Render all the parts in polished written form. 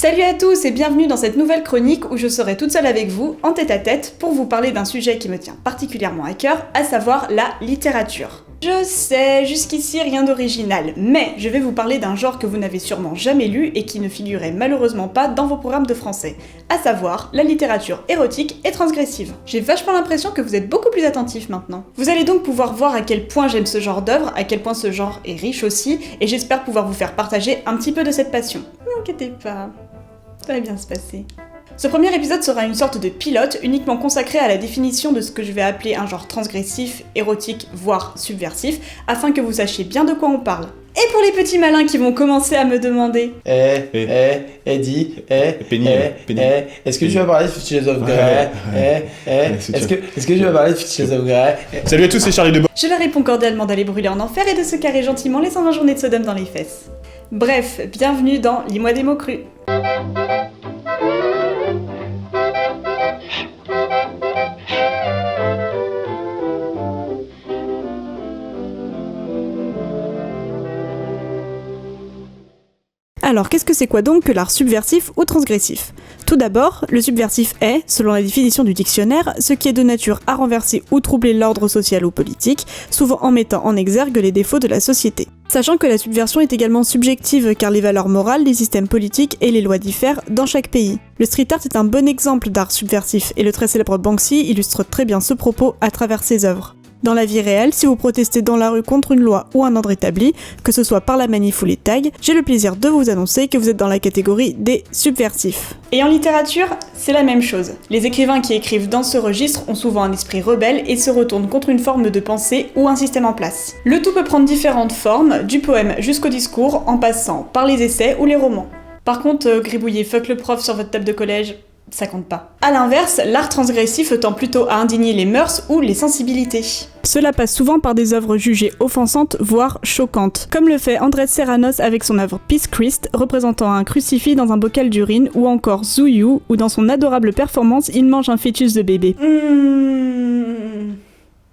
Salut à tous et bienvenue dans cette nouvelle chronique où je serai toute seule avec vous, en tête-à-tête, pour vous parler d'un sujet qui me tient particulièrement à cœur, à savoir la littérature. Je sais, jusqu'ici rien d'original, mais je vais vous parler d'un genre que vous n'avez sûrement jamais lu et qui ne figurait malheureusement pas dans vos programmes de français, à savoir la littérature érotique et transgressive. J'ai vachement l'impression que vous êtes beaucoup plus attentifs maintenant. Vous allez donc pouvoir voir à quel point j'aime ce genre d'œuvre, à quel point ce genre est riche aussi, et j'espère pouvoir vous faire partager un petit peu de cette passion. Ne vous inquiétez pas, ça va bien se passer. Ce premier épisode sera une sorte de pilote uniquement consacré à la définition de ce que je vais appeler un genre transgressif, érotique, voire subversif, afin que vous sachiez bien de quoi on parle. Et pour les petits malins qui vont commencer à me demander Eddie, est-ce que tu vas parler de 50 Shades of Grey? Est-ce que tu vas parler de 50 Shades of Grey? Salut à tous, c'est Charlie Debo. Je leur réponds cordialement d'aller brûler en enfer et de se carrer gentiment les 120 journées de Sodome dans les fesses. Bref, bienvenue dans Lis-moi des mots crus. Alors, qu'est-ce que c'est quoi donc que l'art subversif ou transgressif ? Tout d'abord, le subversif est, selon la définition du dictionnaire, ce qui est de nature à renverser ou troubler l'ordre social ou politique, souvent en mettant en exergue les défauts de la société. Sachant que la subversion est également subjective car les valeurs morales, les systèmes politiques et les lois diffèrent dans chaque pays. Le street art est un bon exemple d'art subversif et le très célèbre Banksy illustre très bien ce propos à travers ses œuvres. Dans la vie réelle, si vous protestez dans la rue contre une loi ou un ordre établi, que ce soit par la manif ou les tags, j'ai le plaisir de vous annoncer que vous êtes dans la catégorie des subversifs. Et en littérature, c'est la même chose. Les écrivains qui écrivent dans ce registre ont souvent un esprit rebelle et se retournent contre une forme de pensée ou un système en place. Le tout peut prendre différentes formes, du poème jusqu'au discours, en passant par les essais ou les romans. Par contre, gribouiller fuck le prof sur votre table de collège, ça compte pas. A l'inverse, l'art transgressif tend plutôt à indigner les mœurs ou les sensibilités. Cela passe souvent par des œuvres jugées offensantes, voire choquantes, comme le fait Andrés Serranos avec son œuvre Peace Christ, représentant un crucifix dans un bocal d'urine, ou encore Zuyu, où dans son adorable performance, il mange un fœtus de bébé.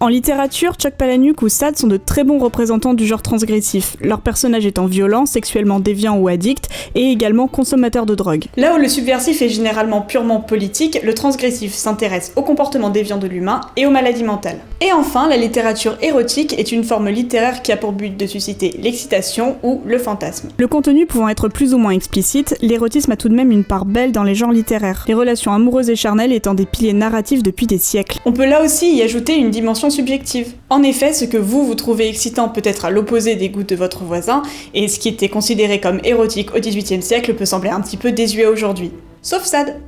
En littérature, Chuck Palahniuk ou Sade sont de très bons représentants du genre transgressif, leurs personnages étant violents, sexuellement déviants ou addicts, et également consommateurs de drogue. Là où le subversif est généralement purement politique, le transgressif s'intéresse au comportement déviant de l'humain et aux maladies mentales. Et enfin, la littérature érotique est une forme littéraire qui a pour but de susciter l'excitation ou le fantasme. Le contenu pouvant être plus ou moins explicite, l'érotisme a tout de même une part belle dans les genres littéraires, les relations amoureuses et charnelles étant des piliers narratifs depuis des siècles. On peut là aussi y ajouter une dimension subjective. En effet, ce que vous trouvez excitant peut être à l'opposé des goûts de votre voisin, et ce qui était considéré comme érotique au XVIIIe siècle peut sembler un petit peu désuet aujourd'hui. Sauf Sade.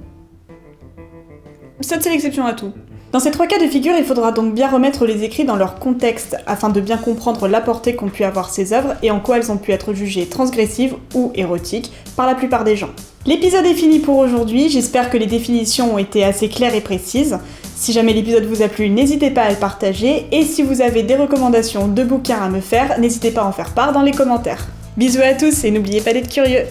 Sade, c'est l'exception à tout. Dans ces trois cas de figure, il faudra donc bien remettre les écrits dans leur contexte, afin de bien comprendre la portée qu'ont pu avoir ces œuvres et en quoi elles ont pu être jugées transgressives ou érotiques par la plupart des gens. L'épisode est fini pour aujourd'hui, j'espère que les définitions ont été assez claires et précises. Si jamais l'épisode vous a plu, n'hésitez pas à le partager, et si vous avez des recommandations de bouquins à me faire, n'hésitez pas à en faire part dans les commentaires. Bisous à tous et n'oubliez pas d'être curieux.